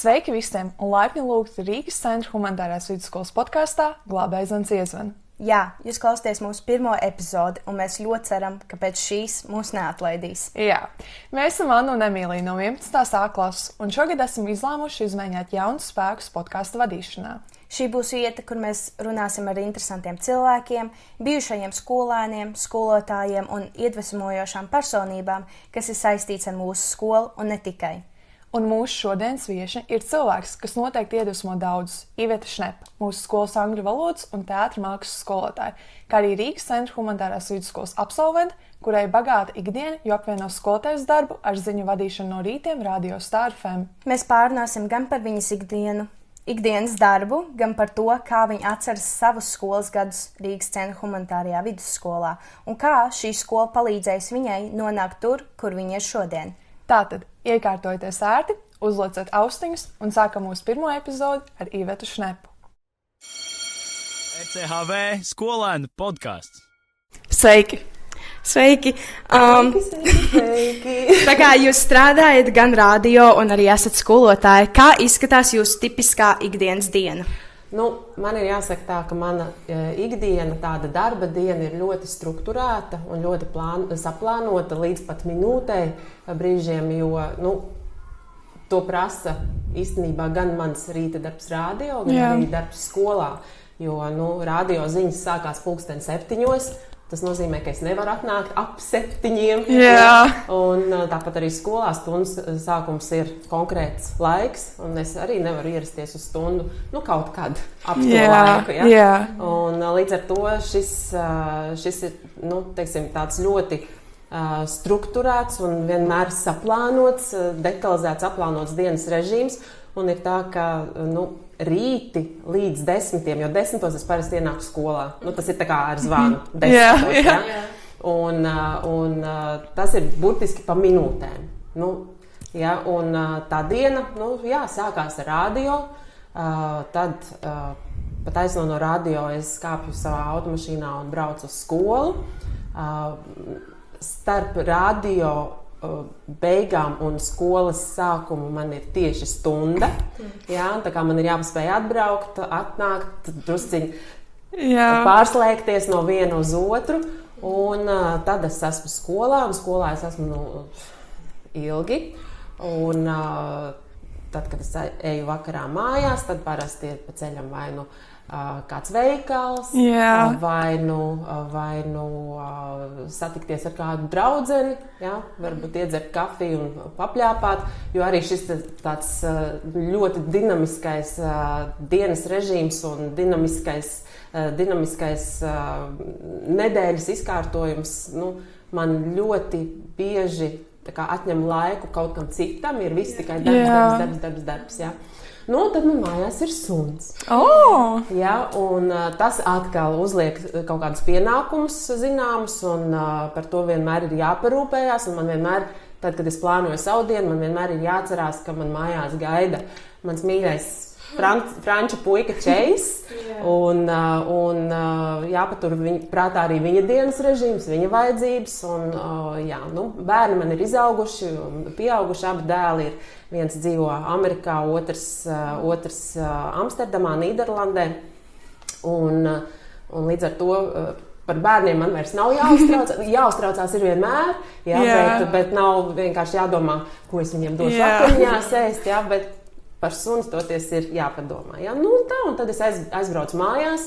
Sveiki visiem un laipni lūgti Rīgas Centra humanitārās vidusskolas podkāstā Glābēji zem ciezvena. Jā, jūs klausāties mūsu pirmo epizodi, un mēs ļoti ceram, ka pēc šīs mūs neatlaidīs. Jā, mēs esam Anna un Emīlija no 11. A klases, un šogad esam izlēmuši izmēģināt jaunus spēkus podkāstu vadīšanā. Šī būs vieta, kur mēs runāsim ar interesantiem cilvēkiem, bijušajiem skolēniem, skolotājiem un iedvesmojošām personībām, kas ir saistīts ar mūsu skolu un ne tikai. Un mūsu šodienas viešņa ir cilvēks, kas noteikti iedvesmo daudzus - Iveta Šnepa, mūsu skolas angļu valodas un teātra mākslas skolotāja, kā arī Rīgas Centra humanitārās vidusskolas absolvente, kurai bagāta ikdiena, jo apvieno skolotājas darbu ar ziņu vadīšanu no rītiem Radio Star FM. Mēs pārunāsim gan par viņas ikdienas darbu, gan par to, kā viņa atceras savus skolas gadus Rīgas Centra humanitārajā vidusskolā un kā šī skola palīdzēs viņai nonākt tur, kur viņa ir šodien. Tātad, iekārtojieties ērti, uzlieciet austiņas un sākam mūsu pirmo epizodi ar Ivetu Šnepu. ECHV skolēnu podkāsts. Sveiki! Sveiki! Tā kā jūs strādājat gan radio un arī esat skolotāji, kā izskatās jūsu tipiskā ikdienas diena? Man ir jāsaka tā, ka mana ikdiena, tāda darba diena ir ļoti strukturēta un ļoti saplānota līdz pat minūtei brīžiem, jo to prasa īstenībā gan mans rīta darbs radio, gan arī darbs skolā, jo radio ziņas sākās 7:00. Tas nozīmē, ka es nevaru atnākt ap 7:00. Un tāpat arī skolā stundas sākums ir konkrēts laiks, un es arī nevaru ierasties uz stundu kaut kad ap to laiku. Ja? Un līdz ar to šis ir teiksim, tāds ļoti strukturēts un vienmēr saplānots, detalizēts aplānots dienas režīms. Un ir tā, ka rīti līdz 10:00, jo 10:00 es parasti ienāku skolā. Tas ir tā kā ar zvanu 10:00. Ja? Un tas ir burtiski pa minūtēm. Ja? Un tā diena sākās ar radio. Tad pa taisno no radio es kāpju savā automašīnā un braucu uz skolu. Starp radio beigām un skolas sākumu man ir tieši stunda. Jā, tā kā man ir jāpaspēj atbraukt, atnākt, drusciņi pārslēgties no viena uz otru. Un tad es esmu skolā, un skolā es esmu ilgi. Un tad, kad es eju vakarā mājās, tad parasti ir pa ceļam vai kāds veikals, vai satikties ar kādu draudzeni, varbūt iedzert kafiju un papļāpāt, jo arī šis tāds ļoti dinamiskais dienas režīms un dinamiskais nedēļas izkārtojums, man ļoti bieži atņem laiku kaut kam citam, ir viss tikai darbs. Ja? Tad man mājās ir suns. Ja, un tas atkal uzliek kaut kādus pienākumus zināmus, un par to vienmēr ir jāparūpējās. Un man vienmēr, tad, kad es plānoju savu dienu, man vienmēr ir jāatcerās, ka man mājās gaida mans mīļais franču puika Čejs. Un jāpatur prātā arī viņa dienas režīms, viņa vajadzības. Un, bērni man ir izauguši un pieauguši, abi dēli ir. Viens dzīvo Amerikā, otrs Amsterdamā, Nīderlandē. Un līdz ar to par bērniem man vairs nav jāuztraucās ir vienmēr, bet nav vienkārši jādomā, ko es viņiem došu vakariņās ēst, bet par sunu toties ir jāpadomā. Ja? Un tad es aizbraucu mājās,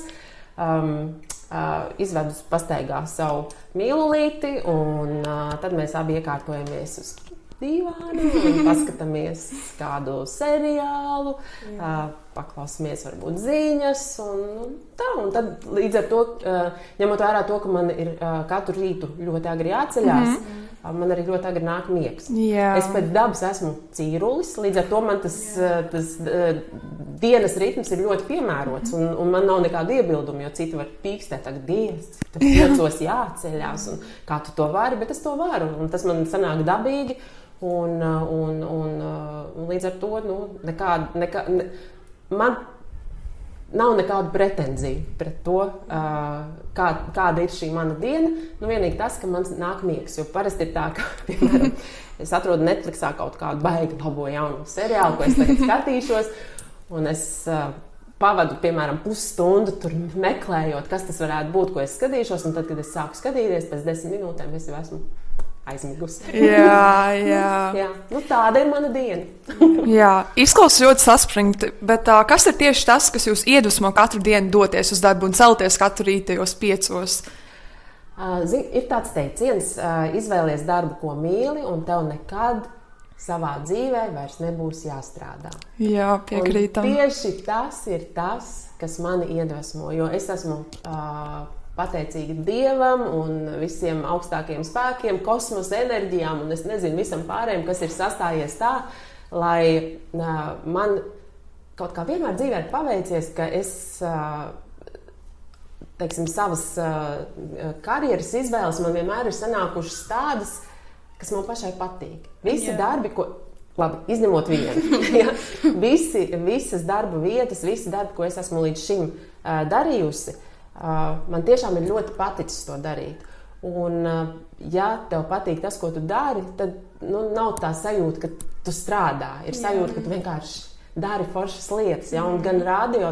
izvedu pastaigā savu mīlulīti, un tad mēs abi iekārtojamies uz dīvānu un paskatāmies kādu seriālu, paklausāmies varbūt ziņas un tad līdz ar to, ņemot vērā to, ka man ir katru rītu ļoti agri jāceļās, man arī ļoti agri nāk miegs. Es pēc dabas esmu cīrulis, līdz ar to man tas dienas ritms ir ļoti piemērots un man nav nekādu iebildumu, jo citi var pīkstēt, tagad Dievs, cik 5:00 jāceļās un kā tu to vari, bet es to varu un tas man sanāk dabīgi. Un līdz ar to man nav nekādu pretenziju pret to, kāda ir šī mana diena. Vienīgi tas, ka man nāk miegs. Jo parasti ir tā, ka, piemēram, es atrodu Netflixā kaut kādu baigi labo jaunu seriālu, ko es tagad skatīšos, un es pavadu, piemēram, pusstundu tur meklējot, kas tas varētu būt, ko es skatīšos, un tad, kad es sāku skatīties, pēc 10 minūtēm es jau esmu aizmigusi. Jā. Tāda ir mana diena. Jā, izklausās ļoti saspringti, bet kas ir tieši tas, kas jūs iedvesmo katru dienu doties uz darbu un celties katru rītu 5? Ir tāds teiciens, izvēlies darbu, ko mīli, un tev nekad savā dzīvē vairs nebūs jāstrādā. Jā, piekrītam. Un tieši tas ir tas, kas mani iedvesmo, jo es esmu pateicīga Dievam un visiem augstākajiem spēkiem, kosmosa enerģijām un es nezinu visam pārējiem, kas ir sastājies tā, lai man kaut kā vienmēr dzīvē ir paveicies, ka es, teiksim, savas karjeras izvēles man vienmēr ir sanākušas tādas, kas man pašai patīk. Visi darbi, labi, izņemot vienu, ja? Visas darba vietas, visi darbi, ko es esmu līdz šim darījusi, man tiešām ir ļoti paticis to darīt. Un, ja tev patīk tas, ko tu dari, tad nav tā sajūta, ka tu strādā. Ir sajūta, ka tu vienkārši dari foršas lietas. Ja? Un gan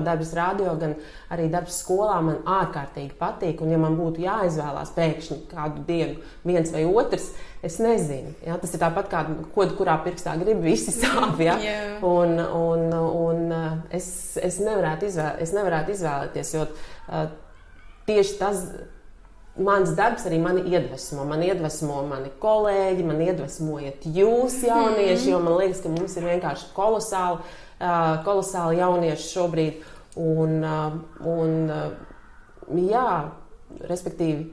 darbs radio, gan arī darbs skolā man ārkārtīgi patīk. Un, ja man būtu jāizvēlās pēkšņi kādu dienu viens vai otrs, es nezinu. Ja? Tas ir tāpat kā kodu, kurā pirkstā grib, visi sāp. Ja? Un es nevarētu izvēlēties, jo tieši tas mans darbs arī mani iedvesmo. Man iedvesmo mani kolēģi, man iedvesmojat jūs jaunieši, jo man liekas, ka mums ir vienkārši kolosāli jaunieši šobrīd. Respektīvi,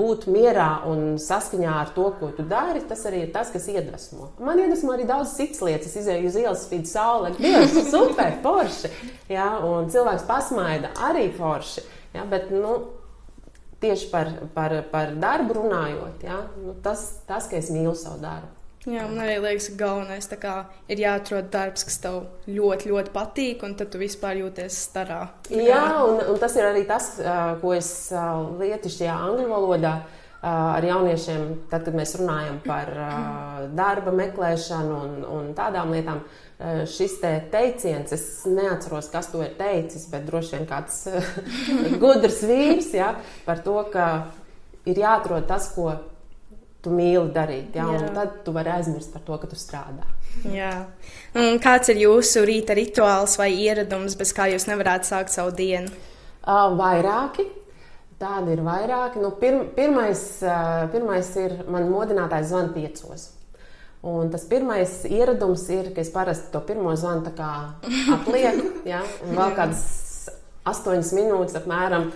būt mierā un saskaņā ar to, ko tu dari, tas arī ir tas, kas iedvesmo. Man iedvesmo arī daudz citas lietas. Es izēju uz ielas, spīd saule, Dievs, super, forši. Ja? Un cilvēks pasmaida arī forši. Ja, bet tieši par darbu runājot, ja, tas, ka es mīlu savu darbu. Jā, man arī liekas, ka galvenais ir jāatrod darbs, kas tev ļoti, ļoti patīk, un tad tu vispār jūties starā. Jā, un tas ir arī tas, ko es lietišķajā angļu valodā ar jauniešiem, tad, kad mēs runājam par darba meklēšanu un tādām lietām, šis teiciens, es neatceros, kas to ir teicis, bet droši vien kāds gudrs vīrs, ja, par to, ka ir jāatrod tas, ko tu mīli darīt, ja, un tad tu vari aizmirst par to, ka tu strādā. Jā. Un kāds ir jūsu rīta rituāls vai ieradums, bez kā jūs nevarētu sākt savu dienu? Vairāki. Tādi ir vairāki. Pirmais ir man modinātājs zvan 5. Un tas pirmais ieradums ir, ka es parasti to pirmo zvanu tā kā atlieku, ja, un vēl kādas 8 minūtes apmēram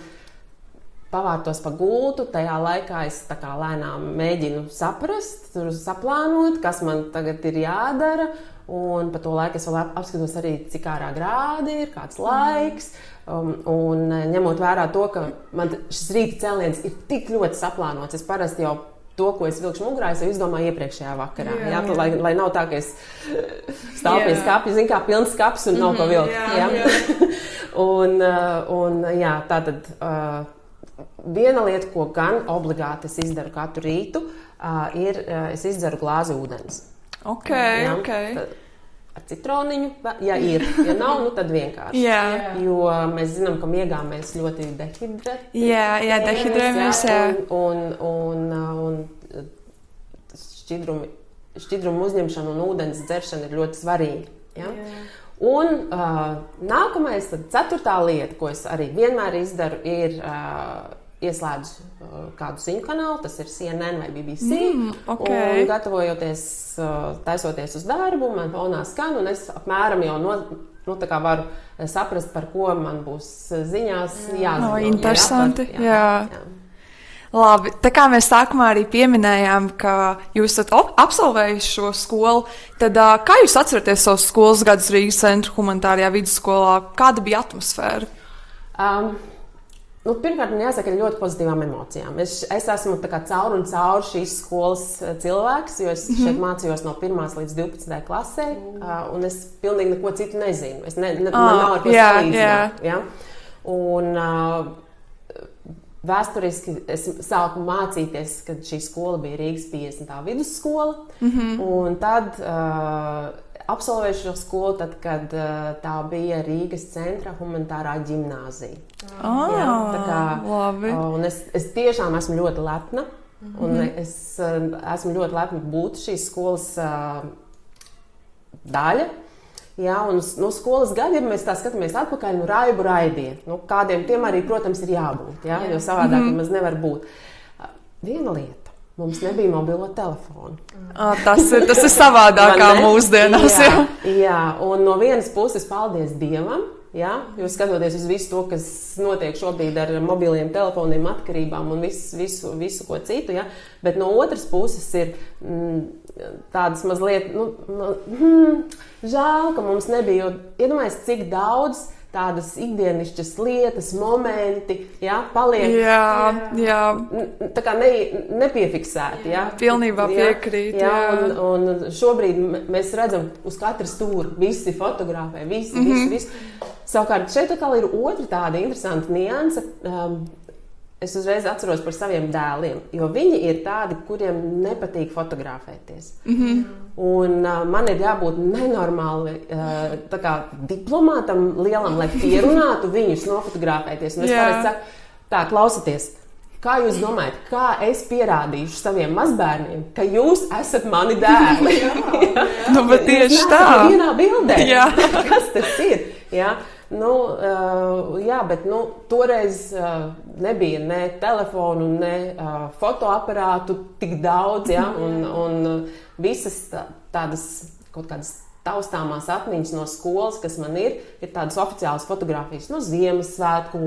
pavārtos pa gultu. Tajā laikā es tā kā lēnām mēģinu saprast, saplānot, kas man tagad ir jādara. Un pa to laiku es vēl apskatos arī, cik ārā grādi ir, kāds laiks. Un ņemot vērā to, ka man šis rīta cēliens ir tik ļoti saplānots, es parasti jau to, ko es vilkšu mugurā, es jau izdomāju iepriekšējā vakarā. Jā, lai nav tā, ka es stāvu pie skapja, zinu, kā pilns skaps un nav ko vilkt. Un tātad viena lieta, ko gan obligāti es izdaru katru rītu, ir es izdzeru glāzi ūdens. Ok. Ar citroniņu, ja ir. Ja nav, tad vienkārši. Jā. Jo mēs zinām, ka miegā mēs ļoti dehidrējamies. Jā, dehidrējamies. Un šķidrumu uzņemšana un ūdens dzeršana ir ļoti svarīga. Ja? Un nākamais, tad 4. lieta, ko es arī vienmēr izdaru, ir ieslēdzu kādu ziņu kanālu, tas ir CNN vai BBC, un gatavojoties, taisoties uz darbu, man fonā skan, un es apmēram jau tā kā varu saprast, par ko man būs ziņās jāziņo. Interesanti, jā. Labi, tā kā mēs sākumā arī pieminējām, ka jūs esat absolvējuši šo skolu, tad kā jūs atceraties savus skolas gadus Rīgas Centra humanitārajā vidusskolā? Kāda bija atmosfēra? Pirmkārt, man jāsaka, ir ļoti pozitīvām emocijām. Es esmu caur un caur šīs skolas cilvēks, jo es šeit mācījos no 1. līdz 12. klasē, un es pilnīgi neko citu nezinu. Man nav ar ko salīdzināt. Ja? Un vēsturiski es sāku mācīties, kad šī skola bija Rīgas 50. vidusskola, un tad absolvēju šo skolu, tad, kad tā bija Rīgas centra humanitārā ģimnāzija. Labi. Un es tiešām esmu ļoti lepna, un es esmu ļoti lepna būt šīs skolas daļa. Ja, un skolas gadi, ja mēs tā skatāmies atpakaļ, raibu raidie. Kādiem tiem arī, protams, ir jābūt, ja, jo savādāk maz nevar būt. Viena lieta. Mums nebija mobilo telefonu. Tas ir savādāk kā mūsdienās. Jā, un no vienas puses paldies Dievam, ja, jo skatoties uz visu to, kas notiek šobrīd ar mobiliem telefoniem, atkarībām un visu ko citu, ja, bet no otras puses ir tādas mazliet, žēl, ka mums nebija, jo iedomājies, cik daudz tādas ikdienišķas lietas, momenti, ja, paliek tā kā nepiefiksēti. Ja. Pilnībā piekrīt. Ja, un šobrīd mēs redzam uz katra stūra, visi fotografē, visi. Savukārt šeit atkal ir otra tāda interesanta nianse. Es uzreiz atceros par saviem dēliem, jo viņi ir tādi, kuriem nepatīk fotografēties. Un man ir jābūt nenormāli diplomātam lielam, lai pierunātu viņus nofotografēties. Un es parasti saku, tā, klausieties, kā jūs domājat, kā es pierādīšu saviem mazbērniem, ka jūs esat mani dēli? Bet tieši tā. Vienā bildē. Kas tas ir? Jā. Bet toreiz nebija ne telefonu, ne fotoaparātu tik daudz, ja, un visas tādas kaut kādas taustāmās atmiņas no skolas, kas man ir tādas oficiālas fotogrāfijas no Ziemassvētku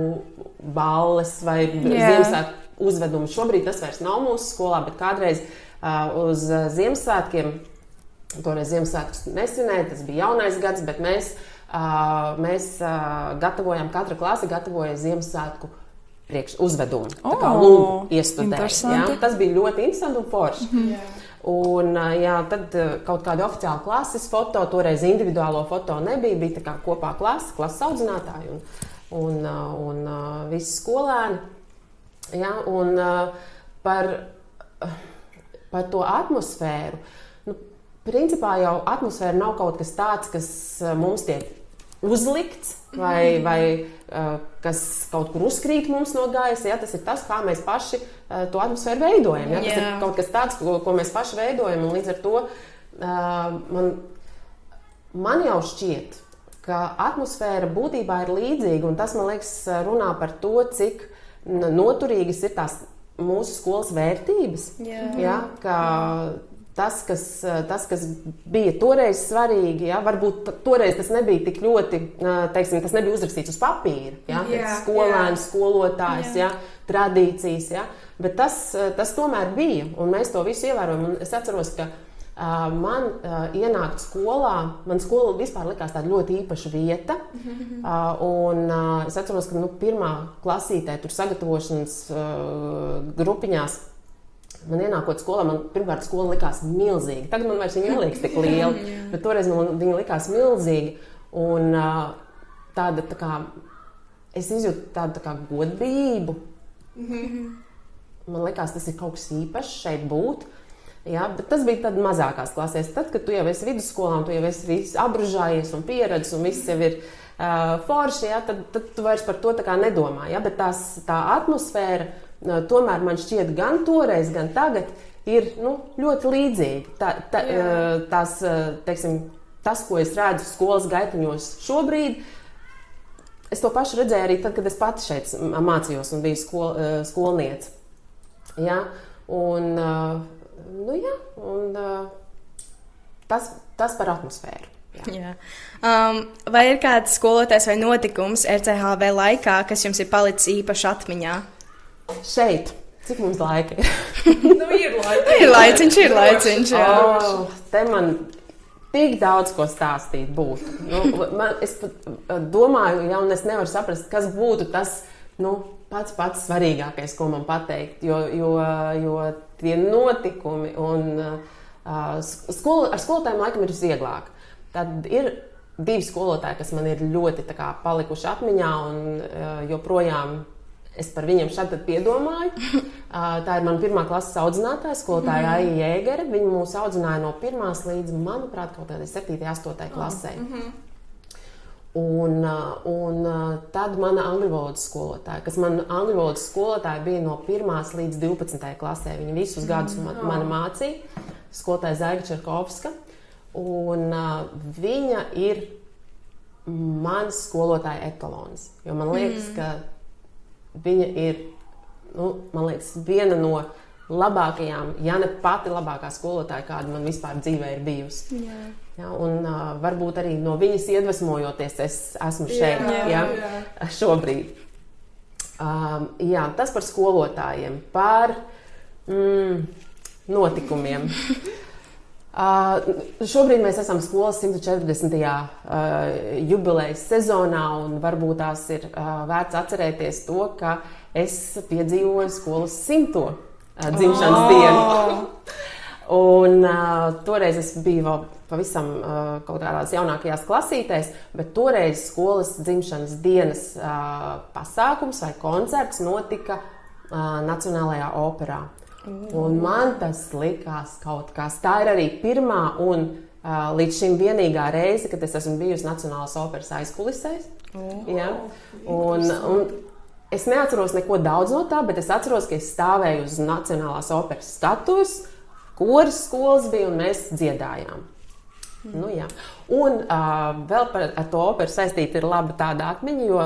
balles vai Ziemassvētku uzvedumi. Šobrīd tas vairs nav mūsu skolā, bet kādreiz uz Ziemassvētkiem, toreiz Ziemassvētkus nesvinēja, tas bija jaunais gads, bet mēs gatavojām, katra klase gatavoja Ziemassvētku uzvedumu. Tā kā lūgu iestudēt. Ja? Tas bija ļoti interesanti un forši. Un tad kaut kāda oficiāla klases foto, toreiz individuālo foto nebija, bija tā kā kopā klases audzinātāji un visi skolēni. Ja? Un par to atmosfēru. Principā jau atmosfēra nav kaut kas tāds, kas mums tiek uzlikts vai kas kaut kur uzkrīt mums no gaisa. Ja? Tas ir tas, kā mēs paši to atmosfēru veidojam. Ja? Tas ir kaut kas tāds, ko mēs paši veidojam. Un līdz ar to man jau šķiet, ka atmosfēra būtībā ir līdzīga. Un tas, man liekas, runā par to, cik noturīgas ir tās mūsu skolas vērtības. Ja? Tas, kas bija toreiz svarīgi, ja, varbūt toreiz tas nebija tik ļoti, tas nebija uzrakstīts uz papīra, ja, skolēns, skolotājs, ja, tradīcijas, ja, bet tas tomēr bija, un mēs to visu ievērojam. Un es atceros, ka man ienākt skolā, man skola vispār likās tāda ļoti īpaša vieta, un es atceros, ka pirmā klasītē tur sagatavošanas grupiņās, man ienākot skolā, man pirmkārt skola likās milzīga. Tagad man vairs viņa neliekas tik liela, bet toreiz man viņa likās milzīga. Un tāda tā kā, es izjūtu tādu tā kā godbijību. Man likās, tas ir kaut kas īpašs šeit būt. Ja, bet tas bija tad mazākās klasēs. Tad, kad tu jau esi vidusskolā un tu jau esi apbružājies un pieredzis un viss jau ir forši, ja, tad tu vairs par to tā kā nedomā. Ja, bet tā atmosfēra tomēr man šķiet gan toreiz, gan tagad ir ļoti līdzīga. Tas, ko es redzu skolas gaitiņos šobrīd, es to pašu redzēju arī tad, kad es pati šeit mācījos un biju skolniece. Ja? Tas par atmosfēru. Jā. Vai ir kāds skolotājs vai notikums RCHV laikā, kas jums ir palicis īpaši atmiņā? Šeit. Cik mums laika ir? Ir laiciņš. Te man tik daudz ko stāstīt būtu. Es domāju, ja, un es nevaru saprast, kas būtu tas pats svarīgākais, ko man pateikt, jo tie notikumi un ar skolotājiem laikam ir vieglāk. Tad ir 2 skolotāji, kas man ir ļoti palikuši atmiņā un joprojām es par viņiem šad piedomāju. Tā ir mana 1. klases audzinātāja, skolotāja Aija Jēgere. Viņa mūs audzināja no 1. līdz, manuprāt, kaut kādai 7. 8. klasē. Un tad mana angļu valodas skolotāja, kas man angļu valodas skolotāja bija no 1. līdz 12. klasē. Viņa visus gadus mani mācīja, skolotāja Zaiga Čerkovska. Un viņa ir mans skolotāja etalons. Jo man liekas, ka viņa ir, man liekas, viena no labākajām, ja ne pati labākā skolotāja, kāda man vispār dzīvē ir bijusi. Jā, un varbūt arī no viņas iedvesmojoties, es esmu šeit, šobrīd. Tas par skolotājiem, par notikumiem. Šobrīd mēs esam skolas 140. Jubilejas sezonā, un varbūt tās ir vērts atcerēties to, ka es piedzīvoju skolas 100. Dzimšanas dienu. Un toreiz es biju vēl pavisam kaut kādās jaunākajās klasītēs, bet toreiz skolas dzimšanas dienas pasākums vai koncerts notika Nacionālajā operā. Un man tas likās kaut kas. Tā ir arī pirmā un līdz šim vienīgā reize, kad es esmu bijusi Nacionālās operas aizkulisēs. Ja? Un es neatceros neko daudz no tā, bet es atceros, ka es stāvēju uz Nacionālās operas skatuves, koras skolas bija un mēs dziedājām. Jā. Un vēl ar to operu saistīta ir laba tāda atmiņa, jo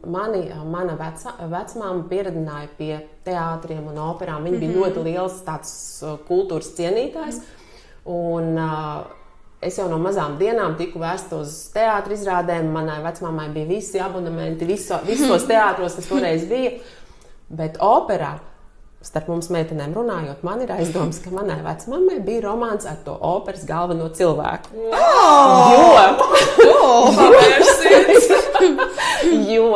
mana vecmāma pieradināja pie teātriem un operām. Viņa bija ļoti liels tāds kultūras cienītājs. Un es jau no mazām dienām tiku vēsta uz teātra izrādēm. Manai vecmāmai bija visi abonementi visos teātros, kas toreiz bija. Bet operā, starp mums meitenēm runājot, man ir aizdoms, ka manai vecmammai bija romāns ar to operas galveno cilvēku. Jo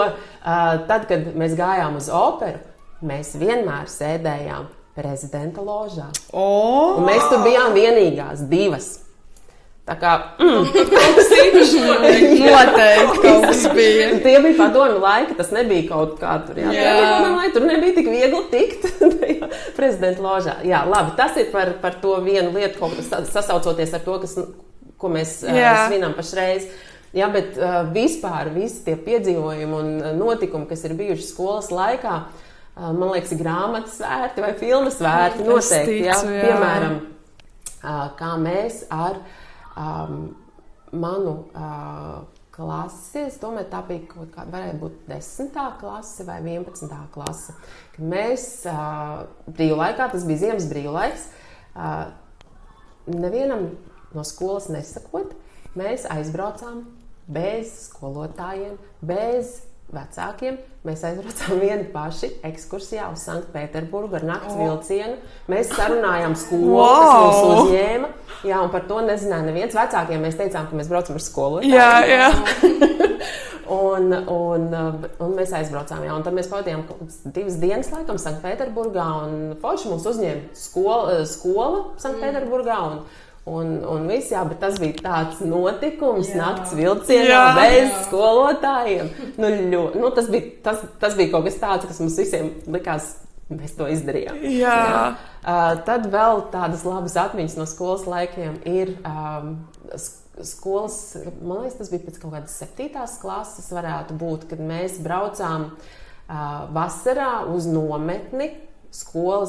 tad, kad mēs gājām uz operu, mēs vienmēr sēdējām prezidenta ložā. Un mēs tur bijām vienīgās 2. Tā kā noteikti kaut kas bija. Tie bija padomju laiki, tas nebija kaut kā tur. Tur nebija tik viegli tikt prezidenta ložā. Jā, labi, tas ir par to vienu lietu, kaut kas sasaucoties ar to, ko mēs svinam pašreiz. Jā, bet vispār visi tie piedzīvojumi un notikumi, kas ir bijuši skolas laikā, man liekas, grāmatas vērti vai filmas vērti noteikti. Piemēram, kā mēs ar manu klasi, es domāju, tā bija kaut kāda, varētu būt 10. klase vai 11. klase. Kad mēs brīvlaikā, tas bija ziemas brīvlaiks, nevienam no skolas nesakot, mēs aizbraucām bez skolotājiem, bez vecākiem. Mēs aizbraucām vieni paši ekskursijā uz Sanktpēterburgu ar nakts vilcienu. Mēs sarunājām skolu, kas mūs uzņēma. Jā, un par to nezināja neviens. Vecākiem mēs teicām, ka mēs braucam ar skolotājiem. Un mēs aizbraucām. Jā, un tad mēs pavadījām 2 dienas laikam Sanktpēterburgā, un forši mūs uzņēma skola Sanktpēterburgā. Un viss, jā, bet tas bija tāds notikums, nakts vilcienā bez skolotājiem. Tas bija kaut kas tāds, kas mums visiem likās, mēs to izdarījām. Tad vēl tādas labas atmiņas no skolas laikiem ir skolas, man liekas, tas bija pēc kaut kādas 7. klases varētu būt, kad mēs braucām vasarā uz nometni. Skola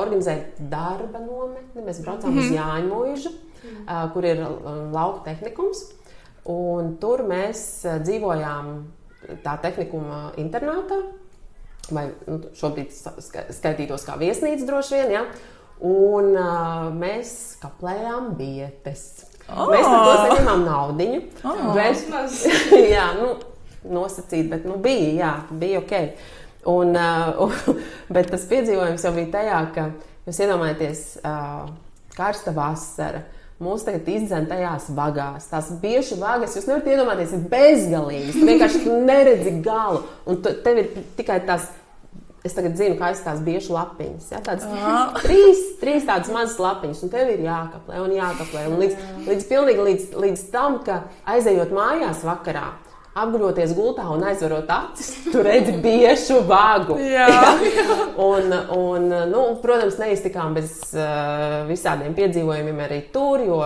organizēja darba nometni. Mēs braucām uz Jāņmuižu, kur ir lauka tehnikums. Un tur mēs dzīvojām tā tehnikuma internātā, vai šobrīd skaitītos kā viesnīca droši vien, ja? Un mēs kaplējām bietes. Mēs par to saņemām naudiņu. Nosacīt, bet bija ok. Bet tas piedzīvojums jau bija tajā, ka jūs iedomājaties karsta vasara, mūs tagad izdzen tajās vagās. Tās biešu vagas, jūs nevarat iedomāties, ir bezgalīgas. Tu vienkārši neredzi galu. Un tev ir tikai tās, es tagad zinu, kā es tās biešu lapiņas. Ja? Tādas trīs tādas mazas lapiņas, un tev ir jākaplē un jākaplē. Un līdz tam, ka aizejot mājās vakarā, apguļoties gultā un aizvarot acis, tu redzi biešu vagu. Un, protams, neiztikām bez visādiem piedzīvojumiem arī tur, jo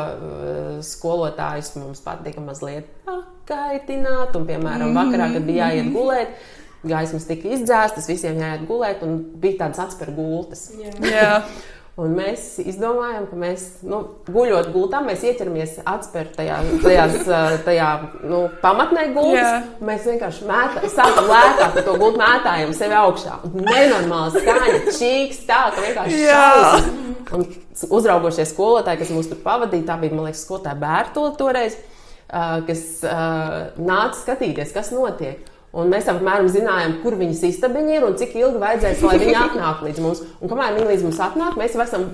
skolotājus mums patika mazliet pakaitināt. Un, piemēram, vakarā, kad bija jāiet gulēt, gaismas tika izdzēstas, visiem jāiet gulēt, un bija tādas atspēr gultas. Un mēs izdomājām, ka mēs, guļot gultā, mēs ieķeramies atspēr tajā pamatnē gultas. Mēs vienkārši sākam lēkāt ar to gultu mētājam sevi augšā. Nenormāli skaņa, čīks, tā, ka vienkārši šausmas. Un uzraugošie skolotāji, kas mūs tur pavadīja, tā bija, man liekas, skolotāja Bērtole toreiz, kas nāca skatīties, kas notiek. Un mēs apmēram zinājām, kur viņas istabiņa ir un cik ilgi vajadzēs, lai viņi atnāk līdz mums. Un kamēr viņi līdz mums atnāk, mēs jau esam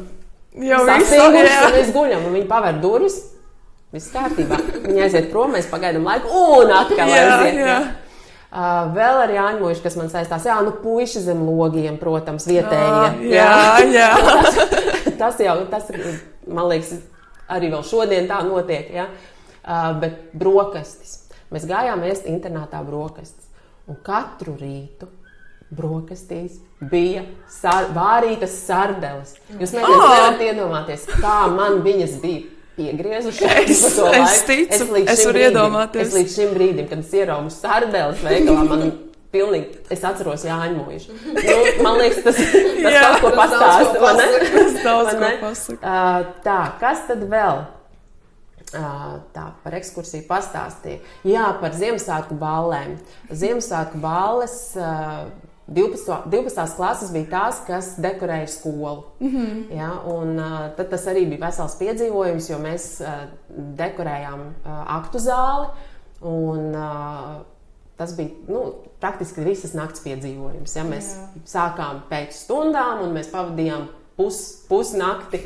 sastīguši un mēs guļam. Un viņi paver durvis, viss kārtībā. Viņi aiziet prom, mēs pagaidām laiku un atkal aiziet. Vēl ar Jāņmuišu, kas man saistās, puiši zem logiem, protams, vietējie. Tas, man liekas, arī vēl šodien tā notiek. Ja? Bet brokastis. Mēs gājām ēst internātā brokastis. Un katru rītu brokastīs bija vārītas sardeles. Jūs nevarat iedomāties, kā man viņas bija piegriezušās. Es varu iedomāties. Es līdz šim brīdim, kad es ieraugu sardeles veikalā, man pilnīgi, es atceros Jāņmuišu. Man liekas, tas kaut ko pastāsta. Tas daudz ko pasaka. Tā, kas tad vēl? Tā, par ekskursiju pastāstīja. Jā, par Ziemassvētku ballēm. Ziemassvētku balles 12. klases bija tās, kas dekorēja skolu. Ja, un tad tas arī bija vesels piedzīvojums, jo mēs dekorējām aktu zāli. Un tas bija praktiski visas nakts piedzīvojums. Ja, mēs sākām pēc stundām un mēs pavadījām pusnakti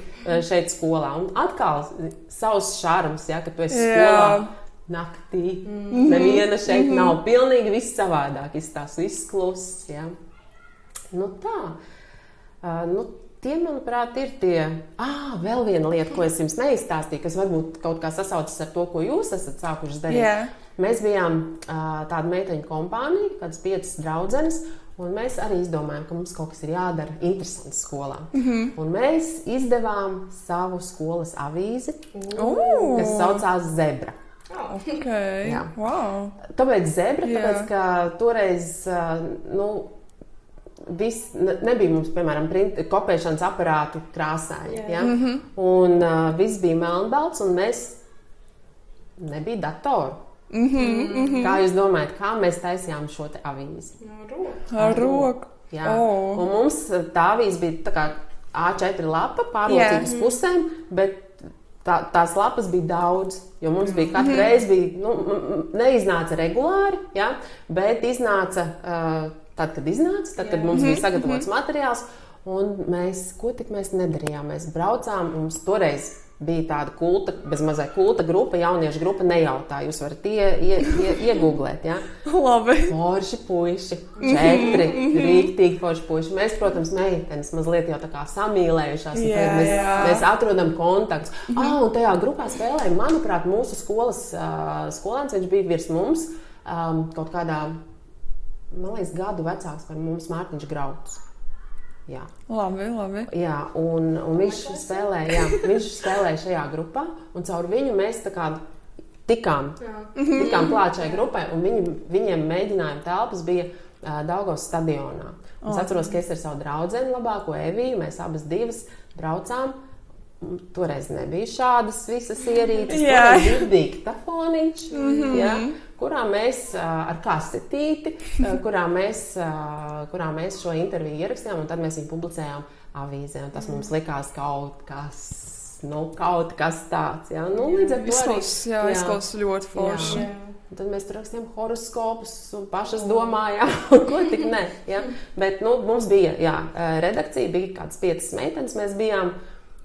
šeit skolā. Un atkal savs šarms, ja, kad tu esi skolā naktī. Neviena šeit nav. Pilnīgi viss savādāk. Izstās viss kluss. Ja. Tā. Tie, manuprāt, ir tie... Vēl viena lieta, ko es jums neizstāstīju, kas varbūt kaut kā sasaucas ar to, ko jūs esat sākuši darīt. Mēs bijām tāda meiteņu kompānija, kādas 5 draudzenes, un mēs arī izdomājām, ka mums kaut kas ir jādara interesants skolā. Un mēs izdevām savu skolas avīzi, kas saucās Zebra. Okay. Wow. Tāpēc Zebra, tāpēc, ka toreiz nebija mums, piemēram, kopēšanas aparātu krāsāņi. Ja? Un viss bija melnbalts, un mēs nebija datoru. Kā jūs domājat, kā mēs taisījām šo te avīzi? Ar roku. Jā. Un mums tā avīze bija tā kā A4 lapa, pārlocīta uz pusēm, bet tās lapas bija daudz, jo mums bija katru reizi, neiznāca regulāri, ja? Bet iznāca, tad, kad mums bija sagatavots materiāls, un ko tik mēs nedarījām. Mēs braucām, mums toreiz bija tāda kulta, bezmazai kulta grupa, jauniešu grupa Nejautā. Jūs varat iegooglēt, ja? Labi. Forši puiši, 4, rīktīgi forši puiši. Mēs, protams, meitenes mazliet jau tā kā samīlējušās. Mēs atrodam kontaktus. Un tajā grupā spēlēja, manuprāt, mūsu skolas skolēns, viņš bija virs mums, kaut kādā, man liekas, gadu vecāks par mums, Mārtiņš Grauds. Jā. Labi. Jā, un viņš spēlēja šajā grupā, un caur viņu mēs tā kā tikām klāt šai grupai, un viņiem mēģinājuma telpas bija Daugavas stadionā. Es atceros, ka es ar savu draudzeni labāko Eviju, mēs abas divas braucām. Toreiz nebija šādas visas ierīces, toreiz bija diktafoniņš, kurā mēs ar kasetīti, kurā mēs šo interviju ierakstījām, un tad mēs viņu publicējām avīzē, un tas mums likās kaut kas tāds. Ja? Līdz ar to izklausās ļoti forši. Tad mēs tur rakstījām horoskopus un pašas domājām, ko tik ne. Ja? Bet mums bija redakcija, bija kāds 5 meitenes, mēs bijām.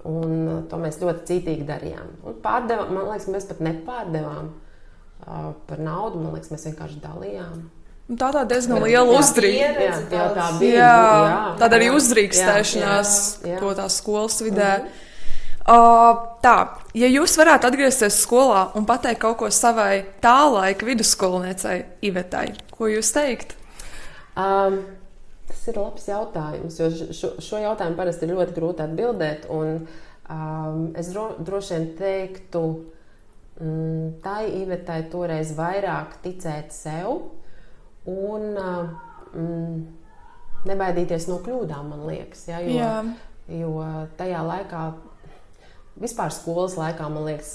Un to mēs ļoti cītīgi darījām. Un pārdevām, man liekas, mēs pat nepārdevām par naudu, man liekas, mēs vienkārši dalījām. Tā diezgan liela uzdrīga. Jā, tā bija. Tāda arī uzdrīkstēšanās to tā skolas vidē. Tā, ja jūs varētu atgriezties skolā un pateikt kaut ko savai tā laika vidusskolniecei Ivetai, ko jūs teikt? Tas ir labs jautājums, jo šo jautājumu parasti ir ļoti grūti atbildēt. Un, es droši vien teiktu, tai Ivetai toreiz vairāk ticēt sev un nebaidīties no kļūdām, man liekas. Ja, jo tajā laikā, vispār skolas laikā, man liekas,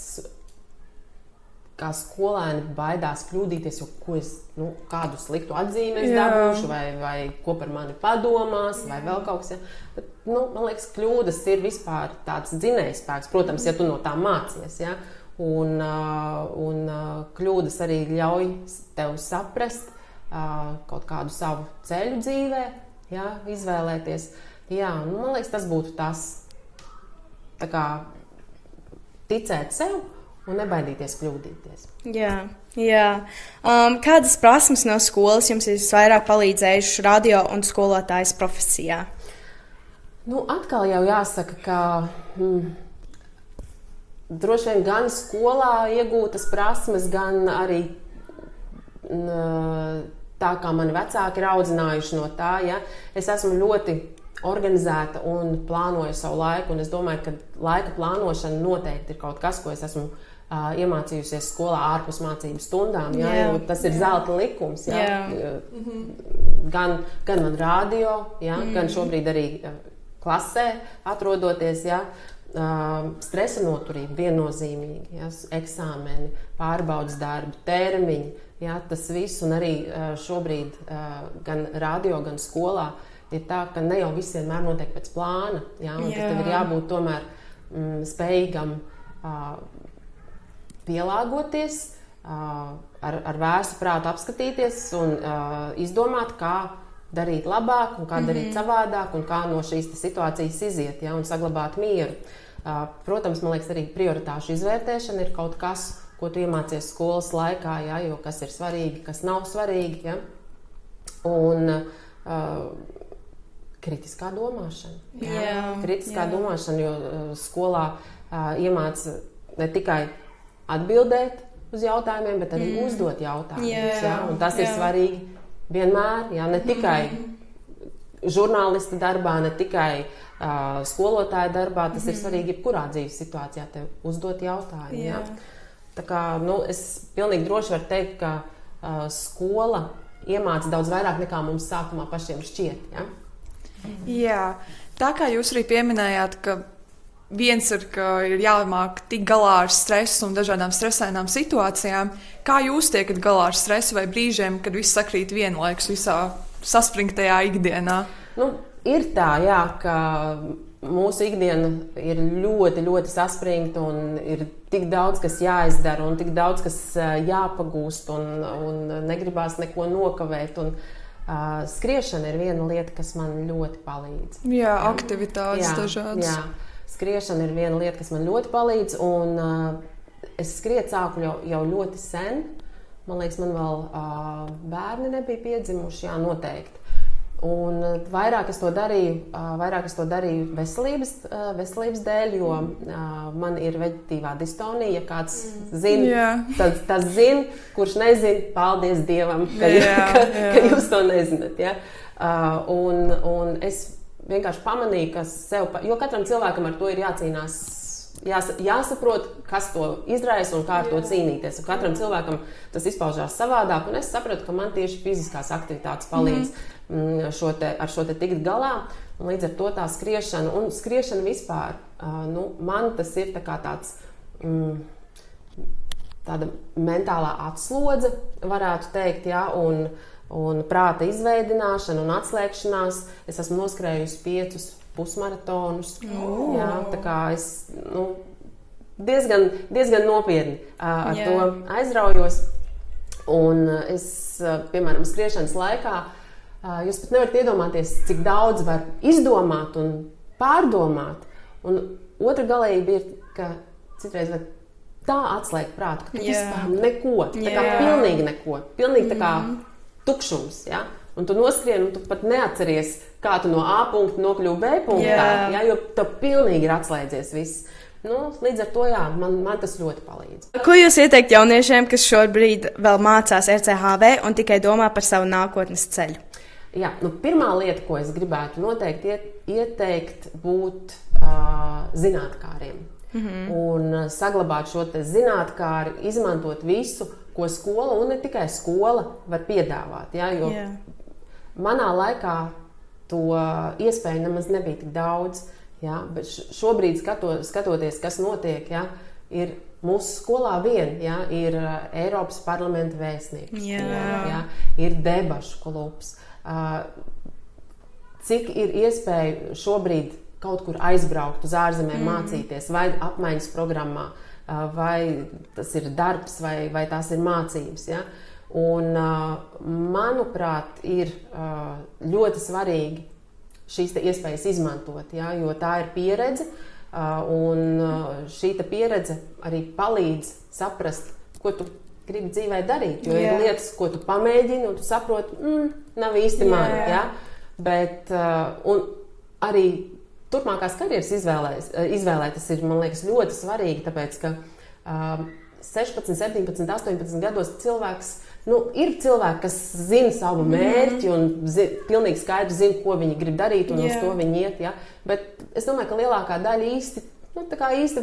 kā skolēni baidās kļūdīties, jo kādu sliktu atzīmi es dabūšu, vai ko par mani padomās, vai vēl kaut kas. Ja. Bet, man liekas, kļūdas ir vispār tāds dzinējspēks, protams, ja tu no tā mācies. Ja. Un kļūdas arī ļauj tev saprast kaut kādu savu ceļu dzīvē, ja, izvēlēties. Jā, man liekas, tas būtu tas, tā kā ticēt sev un nebaidīties kļūdīties. Jā. Kādas prasmes no skolas jums ir vairāk palīdzējušas radio un skolotājas profesijā? Atkal jau jāsaka, ka droši vien gan skolā iegūtas prasmes, gan arī tā, kā mani vecāki ir audzinājuši no tā. Ja? Es esmu ļoti organizēta un plānoju savu laiku, un es domāju, ka laika plānošana noteikti ir kaut kas, ko es esmu iemācījusies skolā ārpus mācību stundām. Ja? Tas ir zelta likums. Ja? Gan man radio, ja? Gan šobrīd arī klasē atrodoties. Ja? Stresa noturība viennozīmīgi, ja? Eksāmeni, pārbaudas darbi, termiņi, ja? Tas viss, un arī šobrīd gan radio, gan skolā ir tā, ka ne jau viss vienmēr notiek pēc plāna, ja? Un tev ir jābūt tomēr spējīgam pielāgoties, ar vērsu prātu apskatīties un izdomāt, kā darīt labāk un kā darīt savādāk un kā no šīs situācijas iziet, ja? Un saglabāt mieru. Protams, man liekas, arī prioritāšu izvērtēšana ir kaut kas, ko tu iemācies skolas laikā, ja? Jo kas ir svarīgi, kas nav svarīgi. Ja? Un kritiskā domāšana. Kritiskā domāšana, jo skolā iemāca ne tikai atbildēt uz jautājumiem, bet arī uzdot jautājumus. Ja? Un tas ir svarīgi vienmēr, ja? Ne tikai žurnālista darbā, ne tikai skolotāja darbā, tas ir svarīgi jebkurā dzīves situācijā tev uzdot jautājumu. Ja? Tā kā, es pilnīgi droši varu teikt, ka skola iemāca daudz vairāk nekā mums sākumā pašiem šķiet. Ja? Jā, tā kā jūs arī pieminējāt, ka viens ir, ka ir jāmāk tikt galā ar stresu un dažādām stresainām situācijām. Kā jūs tiekat galā ar stresu vai brīžiem, kad viss sakrīt vienlaikus visā saspringtajā ikdienā? Ir tā, jā, ka mūsu ikdiena ir ļoti, ļoti saspringta un ir tik daudz, kas jāizdara un tik daudz, kas jāpagūst un negribās neko nokavēt. Un, skriešana ir viena lieta, kas man ļoti palīdz. Jā, aktivitātes dažādas. Jā. Skriešana ir viena lieta, kas man ļoti palīdz, un es skriet sāku jau ļoti sen. Man liekas, man vēl bērni nebija piedzimuši, jā, noteikti. Un vairāk es to darīju veselības dēļ, jo man ir veģetīvā distonija. Ja kāds zina, tas zina, kurš nezina, paldies Dievam, ka jūs to nezināt. Ja? Un es vienkārši pamanīju, ka jo katram cilvēkam ar to ir jācīnās, jāsaprot, kas to izraisa un kā ar to cīnīties. Un katram cilvēkam tas izpaužās savādāk, un es sapratu, ka man tieši fiziskās aktivitātes palīdz ar šo te tikt galā. Un līdz ar to tā skriešana, un skriešana vispār, man tas ir tāda mentālā atslodze, varētu teikt, ja, un prāta izveidināšana un atslēgšanās. Es esmu noskrējusi 5 pusmaratonus. Jā, tā kā es diezgan nopietni ar to aizraujos. Un es, piemēram, skriešanas laikā, jūs pat nevarat iedomāties, cik daudz var izdomāt un pārdomāt. Un otra galība ir, ka citreiz var tā atslēgt prātu, ka tu vispār neko, tā kā pilnīgi neko, pilnīgi tā kā tukšums, ja? Un tu noskrien, un tu pat neatceries, kā tu no A punkta nokļuvi B punktā, ja? Jo tev pilnīgi ir atslēdzies viss. Līdz ar to, man tas ļoti palīdz. Ko jūs ieteikt jauniešiem, kas šobrīd vēl mācās RCHV un tikai domā par savu nākotnes ceļu? Jā, pirmā lieta, ko es gribētu noteikti ieteikt, būt zinātkāriem. Un saglabāt šo te zinātkāri, izmantot visu, ko skola, un ne tikai skola, var piedāvāt. Ja? Jo manā laikā to iespēju nemaz nebija tik daudz. Ja, bet šobrīd skatoties, kas notiek, ja, ir mūsu skolā ir Eiropas parlamenta vēstnieks skola, ja, ir debašu klubs. Cik ir iespēja šobrīd kaut kur aizbraukt uz ārzemēm mācīties, vai apmaiņas programmā, vai tas ir darbs, vai tās ir mācības. Ja? Un, manuprāt, ir ļoti svarīgi šīs iespējas izmantot, ja, jo tā ir pieredze, un šī pieredze arī palīdz saprast, ko tu gribi dzīvē darīt. Jo ir lietas, ko tu pamēģini, un tu saproti, nav īsti man. Ja? Bet arī turpmākās karjeras izvēlēt, tas ir, man liekas, ļoti svarīgi, tāpēc, ka 16, 17, 18 gados cilvēks, ir cilvēki, kas zina savu mērķi un pilnīgi skaidri zina, ko viņi grib darīt un uz to viņi iet. Ja? Bet es domāju, ka lielākā daļa īsti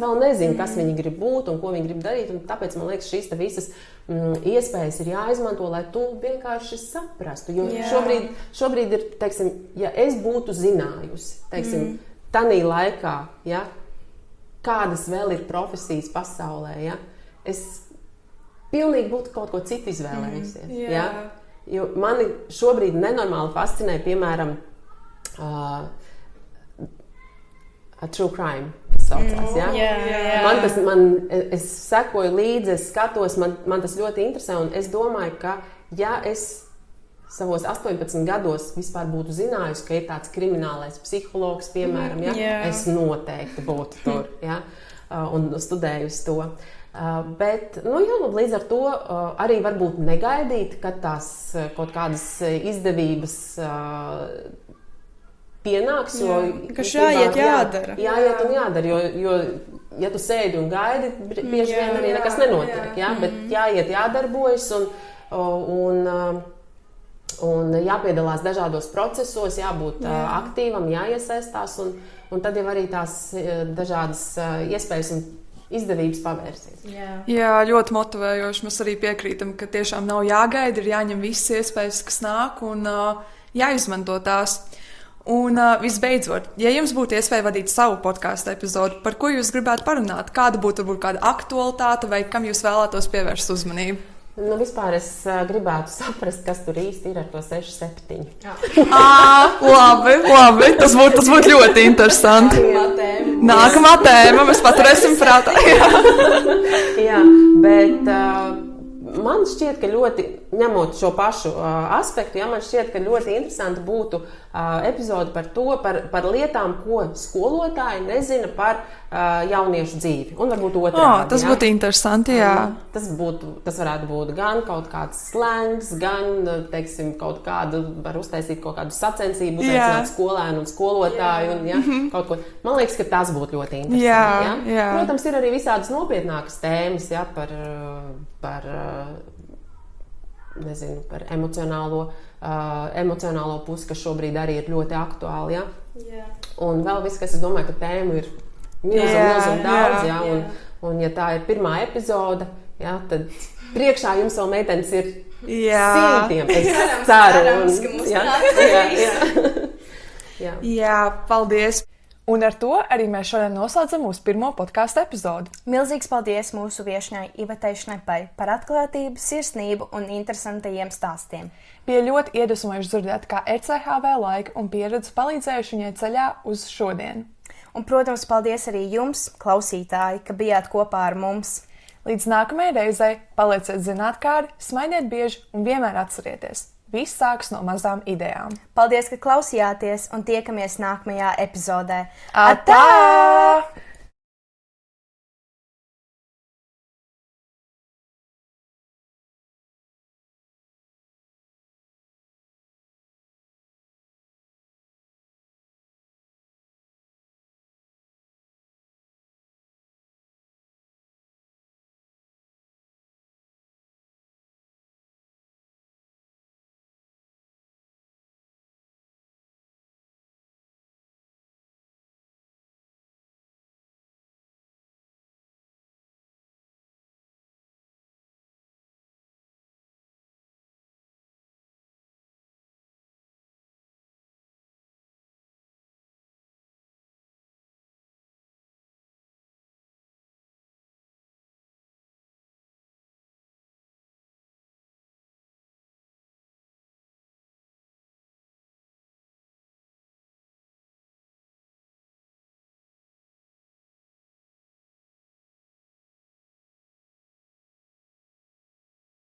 vēl nezina, kas viņi grib būt un ko viņi grib darīt. Un tāpēc man liekas, šīs visas iespējas ir jāizmanto, lai tu vienkārši saprastu. Jo šobrīd ir, teiksim, ja es būtu zinājusi, teiksim, tanī laikā, ja, kādas vēl ir profesijas pasaulē, ja, es pilnīgi būtu kaut ko citu izvēlējusies. Ja? Jo mani šobrīd nenormāli fascinē, piemēram, true crime, kas saucās. Ja? Es sekoju līdzi, es skatos, man tas ļoti interesē, un es domāju, ka ja es savos 18 gados vispār būtu zinājusi, ka ir tāds kriminālais psihologs, piemēram, es noteikti būtu tur, ja? Un studējusi to. Bet, līdz ar to arī varbūt negaidīt, kad tās kaut kādas izdevības pienāks, jo jādara. Jāiet un jādara, jo ja tu sēdi un gaidi, bieži vien arī nekas nenotiek, ja? Bet jāiet, jādarbojas un jāpiedalās dažādos procesos, jābūt aktīvam, jāiesaistās, un tad jau arī tās dažādas iespējas un izdevības pavērsies. Jā, ļoti motivējoši. Mēs arī piekrītam, ka tiešām nav jāgaida, ir jāņem visas iespējas, kas nāk, un jāizmanto tās. Un visbeidzot, ja jums būtu iespēja vadīt savu podkāstu epizodu, par ko jūs gribētu parunāt? Kāda būtu varbūt kāda aktualitāte vai kam jūs vēlētos pievērst uzmanību? Vispār es gribētu saprast, kas tur īsti ir ar to 6-7. Labi. Tas būtu ļoti interesanti. Nākamā tēma, mēs paturēsim prātā. Jā, bet man šķiet, ka ļoti, ņemot šo pašu aspektu, man šķiet, ka ļoti interesanti būtu epizode par to, par lietām, ko skolotāji nezina par jauniešu dzīvi. Un varbūt otrādi. Tas būtu interesanti, jā. Tas varētu būt gan kaut kāds slengs, gan, teiksim, kaut kādu, var uztaisīt kaut kādu sacensību, uzaicināt skolēnu un skolotāju. Un, kaut ko. Man liekas, ka tas būtu ļoti interesanti. Jā. Protams, ir arī visādas nopietnākas tēmas, par emocionālo pusi, kas šobrīd arī ir ļoti aktuāli. Ja? Un vēl viss, kas es domāju, ka tēmu ir milzīgi daudz. Ja? Un ja tā ir pirmā epizode, ja, tad priekšā jums vēl meitenes ir simtiem. Es ceru. Jā, paldies! Un ar to arī mēs šodien noslēdzam mūsu pirmo podkāstu epizodi. Milzīgs paldies mūsu viešņai Ivetai Šnepai par atklātību, sirsnību un interesantajiem stāstiem. Bija ļoti iedvesmojoši dzirdēt, kā RCHV laika un pieredze palīdzējuši viņai ceļā uz šodienu. Un, protams, paldies arī jums, klausītāji, ka bijāt kopā ar mums. Līdz nākamajai reizei palieciet zinātkāri, smaidiet bieži un vienmēr atcerieties. Viss sākas no mazām idejām. Paldies, ka klausījāties un tiekamies nākamajā epizodē. Atā!